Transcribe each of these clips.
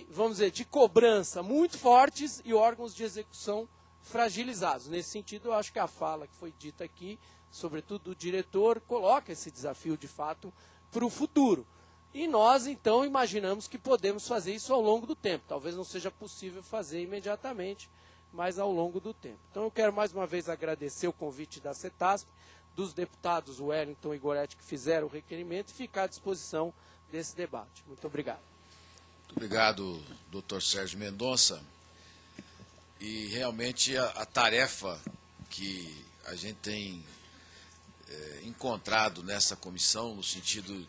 vamos dizer, de cobrança muito fortes e órgãos de execução fragilizados. Nesse sentido, eu acho que a fala que foi dita aqui, sobretudo do diretor, coloca esse desafio, de fato, para o futuro. E nós, então, imaginamos que podemos fazer isso ao longo do tempo. Talvez não seja possível fazer imediatamente, mas ao longo do tempo. Então, eu quero mais uma vez agradecer o convite da CETASP, dos deputados Wellington e Goretti que fizeram o requerimento e ficar à disposição desse debate. Muito obrigado. Muito obrigado, doutor Sérgio Mendonça. E realmente a tarefa que a gente tem encontrado nessa comissão, no sentido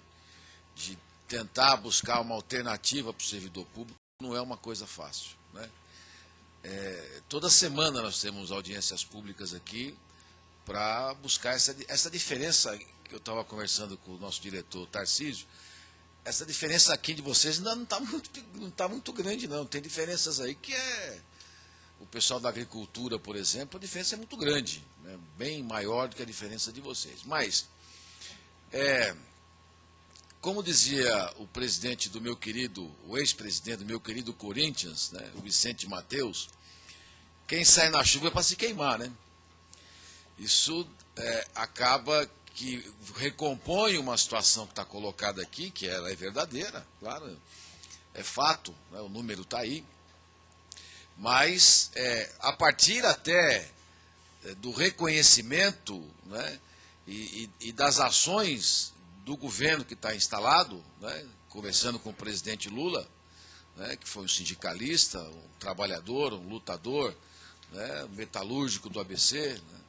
de tentar buscar uma alternativa para o servidor público, não é uma coisa fácil, né? Toda semana nós temos audiências públicas aqui para buscar essa diferença que eu estava conversando com o nosso diretor Tarcísio. Essa diferença aqui de vocês ainda não está muito grande, não. Tem diferenças aí que o pessoal da agricultura, por exemplo, a diferença é muito grande, né? Bem maior do que a diferença de vocês. Mas, como dizia o presidente do meu querido, o ex-presidente do meu querido Corinthians, né, o Vicente Mateus, quem sai na chuva é para se queimar, né? Isso acaba que recompõe uma situação que está colocada aqui, que ela é verdadeira, claro, é fato, né, o número está aí, mas a partir até do reconhecimento, né, e das ações do governo que está instalado, né, conversando com o presidente Lula, né, que foi um sindicalista, um trabalhador, um lutador, né, metalúrgico do ABC, né,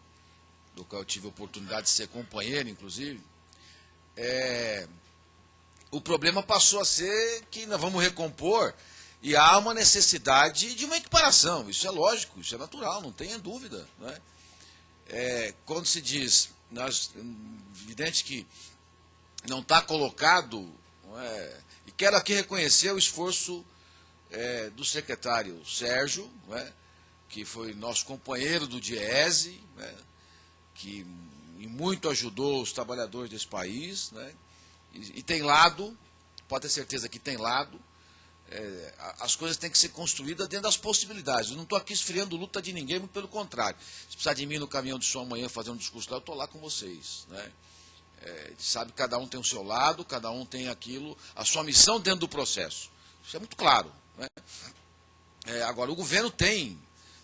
do qual eu tive a oportunidade de ser companheiro, inclusive, o problema passou a ser que nós vamos recompor e há uma necessidade de uma equiparação. Isso é lógico, isso é natural, não tenha dúvida, né? Quando se diz, evidente que não está colocado, e quero aqui reconhecer o esforço do secretário Sérgio, que foi nosso companheiro do DIEESE, que muito ajudou os trabalhadores desse país, né? E tem lado, pode ter certeza que tem lado, as coisas têm que ser construídas dentro das possibilidades. Eu não estou aqui esfriando luta de ninguém, muito pelo contrário. Se precisar de mim no caminhão de som amanhã fazer um discurso lá, eu estou lá com vocês, né? Sabe, cada um tem o seu lado, cada um tem aquilo, a sua missão dentro do processo. Isso é muito claro, né? Agora, o governo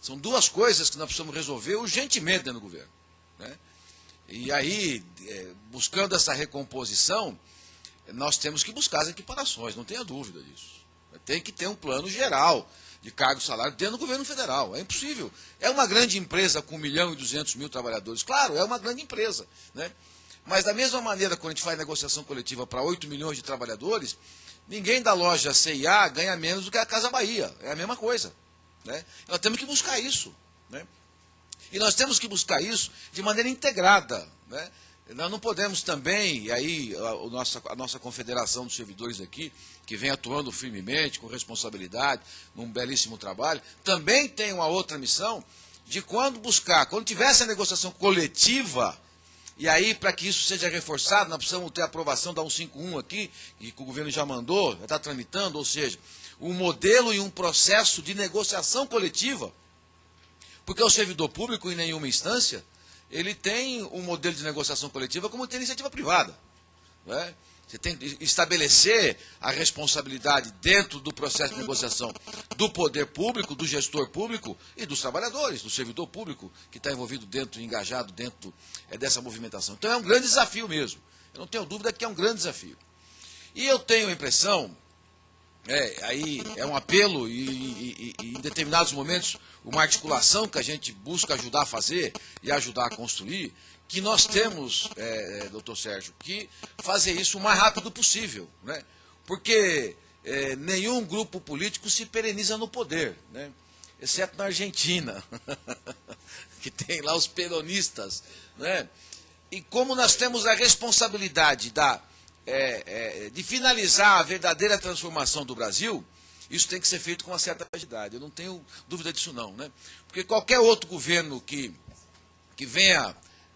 são duas coisas que nós precisamos resolver urgentemente dentro do governo, né? E aí, buscando essa recomposição, nós temos que buscar as equiparações, não tenha dúvida disso. Tem que ter um plano geral de cargo e salário dentro do governo federal. É impossível. É uma grande empresa com 1.200.000 trabalhadores. Claro, é uma grande empresa, né? Mas da mesma maneira, quando a gente faz negociação coletiva para 8 milhões de trabalhadores, ninguém da loja CIA ganha menos do que a Casa Bahia. É a mesma coisa, né? Nós temos que buscar isso, né? E nós temos que buscar isso de maneira integrada, né? Nós não podemos também, e aí a nossa confederação dos servidores aqui, que vem atuando firmemente, com responsabilidade, num belíssimo trabalho, também tem uma outra missão de quando tiver essa negociação coletiva, e aí para que isso seja reforçado, nós precisamos ter a aprovação da 151 aqui, que o governo já mandou, já está tramitando, ou seja, um modelo e um processo de negociação coletiva, porque o servidor público, em nenhuma instância, ele tem um modelo de negociação coletiva como tem iniciativa privada, né? Você tem que estabelecer a responsabilidade dentro do processo de negociação do poder público, do gestor público e dos trabalhadores, do servidor público que está envolvido engajado dentro dessa movimentação. Então é um grande desafio mesmo. Eu não tenho dúvida que é um grande desafio. E eu tenho a impressão, aí é um apelo e em determinados momentos uma articulação que a gente busca ajudar a fazer e ajudar a construir, que nós temos, doutor Sérgio, que fazer isso o mais rápido possível, né? Porque nenhum grupo político se pereniza no poder, né? Exceto na Argentina, que tem lá os peronistas, né? E como nós temos a responsabilidade de finalizar a verdadeira transformação do Brasil, isso tem que ser feito com uma certa agilidade. Eu não tenho dúvida disso não, né? Porque qualquer outro governo que venha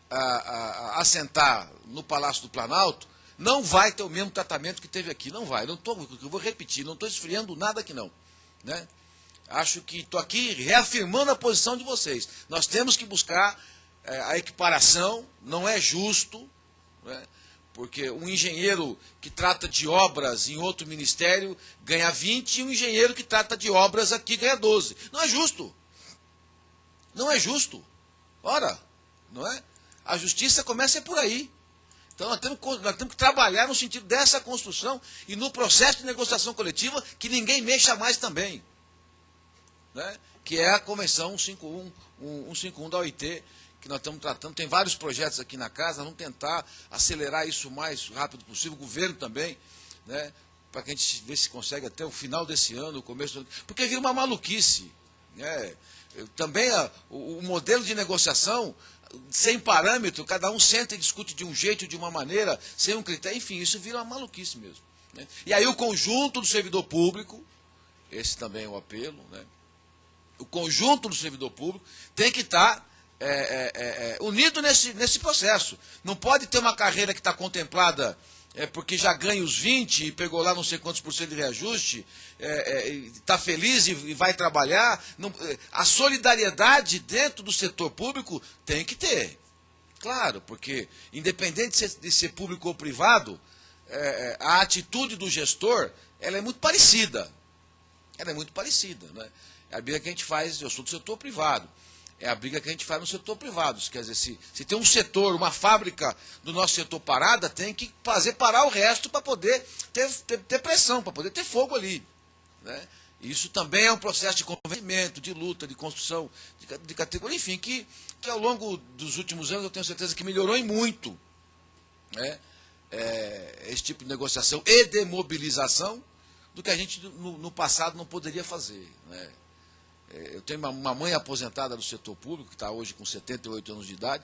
a assentar no Palácio do Planalto não vai ter o mesmo tratamento que teve aqui. Não vai. Eu vou repetir, não estou esfriando nada aqui não. Né? Acho que estou aqui reafirmando a posição de vocês. Nós temos que buscar a equiparação, não é justo, né? Porque um engenheiro que trata de obras em outro ministério ganha 20 e um engenheiro que trata de obras aqui ganha 12. Não é justo. Não é justo. Ora, não é? A justiça começa por aí. Então nós temos que trabalhar no sentido dessa construção e no processo de negociação coletiva que ninguém mexa mais também. Né? Que é a Convenção 151 da OIT, que nós estamos tratando. Tem vários projetos aqui na casa, vamos tentar acelerar isso o mais rápido possível, o governo também, né? Para que a gente veja se consegue até o final desse ano, o começo do ano, porque vira uma maluquice. Né? Também o modelo de negociação, sem parâmetro, cada um senta e discute de um jeito, de uma maneira, sem um critério, enfim, isso vira uma maluquice mesmo. Né? E aí o conjunto do servidor público, esse também é o apelo, né? O conjunto do servidor público tem que estar unido nesse processo. Não pode ter uma carreira que está contemplada porque já ganha os 20 e pegou lá não sei quantos por cento de reajuste, está feliz e vai trabalhar. Não, a solidariedade dentro do setor público tem que ter. Claro, porque independente de ser público ou privado, a atitude do gestor ela é muito parecida. Ela é muito parecida. Né? É a briga que a gente faz, eu sou do setor privado. É a briga que a gente faz no setor privado. Quer dizer, se tem um setor, uma fábrica do nosso setor parada, tem que fazer parar o resto para poder ter pressão, para poder ter fogo ali. Né? Isso também é um processo de convencimento, de luta, de construção, de categoria, enfim, que ao longo dos últimos anos eu tenho certeza que melhorou em muito. Né? Esse tipo de negociação e de mobilização do que a gente no passado não poderia fazer. Né? Eu tenho uma mãe aposentada do setor público, que está hoje com 78 anos de idade,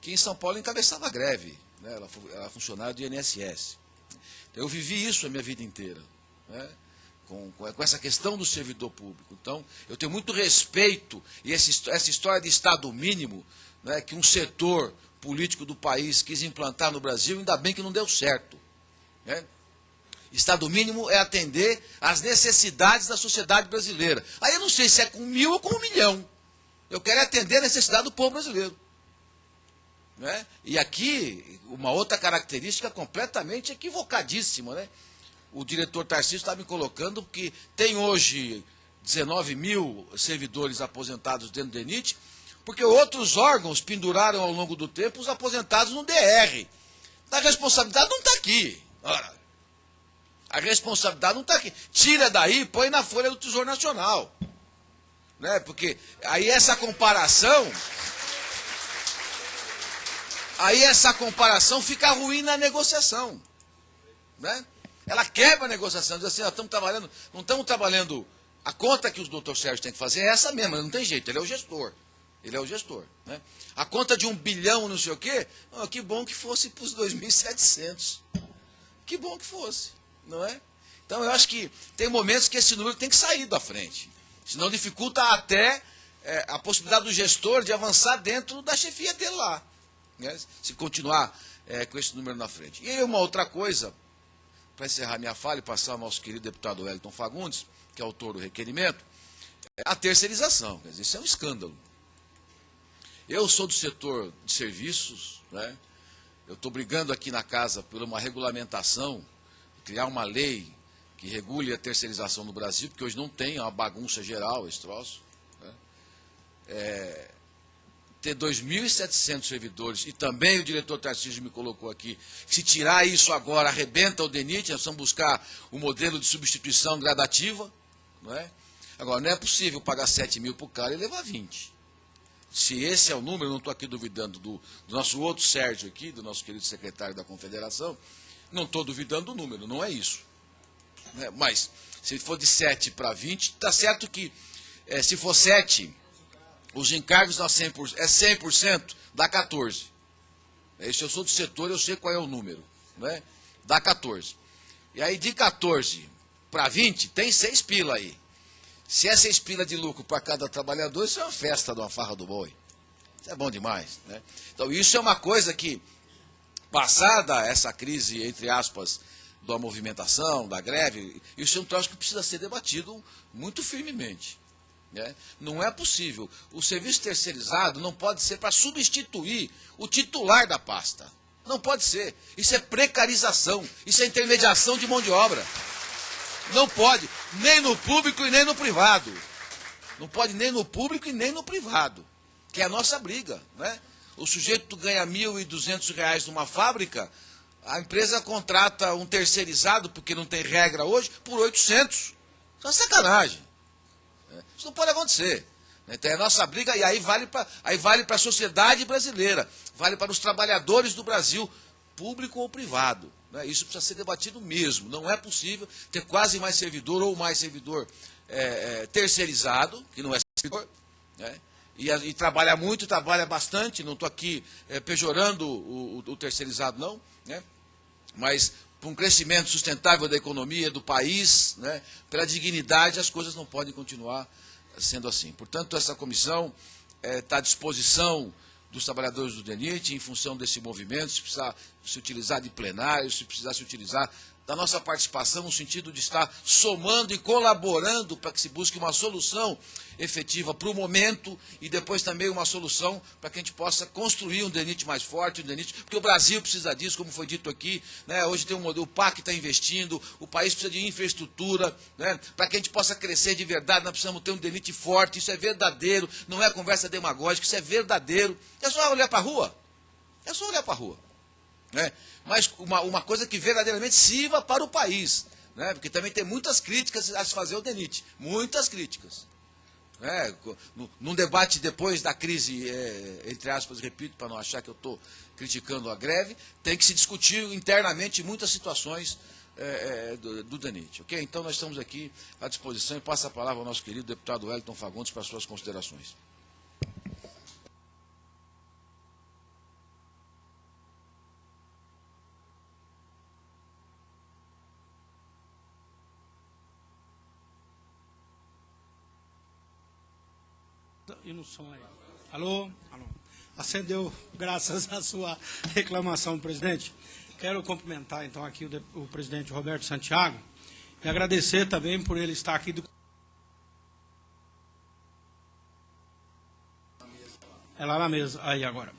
que em São Paulo encabeçava a greve. Né? Ela era funcionária do INSS. Então, eu vivi isso a minha vida inteira, né? com essa questão do servidor público. Então, eu tenho muito respeito, e essa história de Estado mínimo, né, que um setor político do país quis implantar no Brasil, ainda bem que não deu certo. Né? Estado mínimo é atender às necessidades da sociedade brasileira. Aí eu não sei se é com 1.000 ou com 1 milhão. Eu quero atender a necessidade do povo brasileiro. Né? E aqui, uma outra característica completamente equivocadíssima. Né? O diretor Tarcísio está me colocando que tem hoje 19 mil servidores aposentados dentro do DENIT, porque outros órgãos penduraram ao longo do tempo os aposentados no DR. A responsabilidade não está aqui. Ora, a responsabilidade não está aqui. Tira daí e põe na folha do Tesouro Nacional. Né? Porque aí essa comparação fica ruim na negociação. Né? Ela quebra a negociação, diz assim, não estamos trabalhando, a conta que o doutor Sérgio tem que fazer é essa mesma, não tem jeito, ele é o gestor. Ele é o gestor. Né? A conta de 1 bilhão, não sei o quê, que bom que fosse para os 2.700. Que bom que fosse. Não é? Então eu acho que tem momentos que esse número tem que sair da frente. Senão dificulta até a possibilidade do gestor de avançar dentro da chefia dele lá. Né? Se continuar com esse número na frente. E aí uma outra coisa, para encerrar minha fala e passar ao nosso querido deputado Wellington Fagundes, que é autor do requerimento, a terceirização. Quer dizer, isso é um escândalo. Eu sou do setor de serviços, né? Eu estou brigando aqui na casa por uma regulamentação, criar uma lei que regule a terceirização no Brasil, porque hoje não tem, é uma bagunça geral esse troço. Né? Ter 2.700 servidores, e também o diretor Tarcísio me colocou aqui, se tirar isso agora, arrebenta o DENIT, nós vamos buscar o modelo de substituição gradativa. Não é? Agora, não é possível pagar 7 mil para o cara e levar 20. Se esse é o número, eu não estou aqui duvidando do nosso outro Sérgio aqui, do nosso querido secretário da Confederação, não estou duvidando do número, não é isso. Né? Mas, se for de 7 para 20, está certo que, se for 7, os encargos dá 100%, é 100%, dá 14. Se eu sou do setor, eu sei qual é o número. Né? Dá 14. E aí, de 14 para 20, tem 6 pila aí. Se é 6 pila de lucro para cada trabalhador, isso é uma festa de uma farra do boi. Isso é bom demais. Né? Então, isso é uma coisa que Passada essa crise, entre aspas, da movimentação, da greve, isso é um troço que precisa ser debatido muito firmemente. Né? Não é possível. O serviço terceirizado não pode ser para substituir o titular da pasta. Não pode ser. Isso é precarização, isso é intermediação de mão de obra. Não pode, nem no público e nem no privado. Não pode nem no público e nem no privado, que é a nossa briga. Né? O sujeito ganha R$ 1.200 numa fábrica, a empresa contrata um terceirizado, porque não tem regra hoje, por 800. Isso é uma sacanagem. Isso não pode acontecer. Então é a nossa briga, e aí vale para a sociedade brasileira, vale para os trabalhadores do Brasil, público ou privado. Né? Isso precisa ser debatido mesmo. Não é possível ter quase mais servidor ou mais servidor terceirizado, que não é servidor, né? E trabalha muito, trabalha bastante, não estou aqui pejorando o terceirizado, não, né? Mas para um crescimento sustentável da economia do país, né, pela dignidade, as coisas não podem continuar sendo assim. Portanto, essa comissão está à disposição dos trabalhadores do DENIT, em função desse movimento, se precisar se utilizar de plenário, se precisar se utilizar da nossa participação, no sentido de estar somando e colaborando para que se busque uma solução efetiva para o momento e depois também uma solução para que a gente possa construir um DENIT mais forte, porque o Brasil precisa disso, como foi dito aqui, né? Hoje tem um modelo, o PAC está investindo, o país precisa de infraestrutura, né? Para que a gente possa crescer de verdade, nós precisamos ter um DENIT forte, isso é verdadeiro, não é conversa demagógica, isso é verdadeiro. É só olhar para a rua, é só olhar para a rua. Né? Mas uma coisa que verdadeiramente sirva para o país, né? Porque também tem muitas críticas a se fazer o DENIT, muitas críticas. Né? Num debate depois da crise, entre aspas, repito, para não achar que eu estou criticando a greve, tem que se discutir internamente muitas situações do DENIT. Okay? Então nós estamos aqui à disposição e passo a palavra ao nosso querido deputado Wellington Fagundes para suas considerações. E no som aí. Alô? Alô? Acendeu, graças à sua reclamação, presidente. Quero cumprimentar, então, aqui o presidente Roberto Santiago e agradecer também por ele estar aqui. É lá na mesa, aí agora.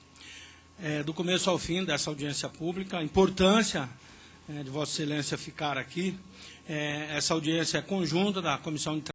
Do começo ao fim dessa audiência pública, a importância de Vossa Excelência ficar aqui. Essa audiência é conjunta da Comissão de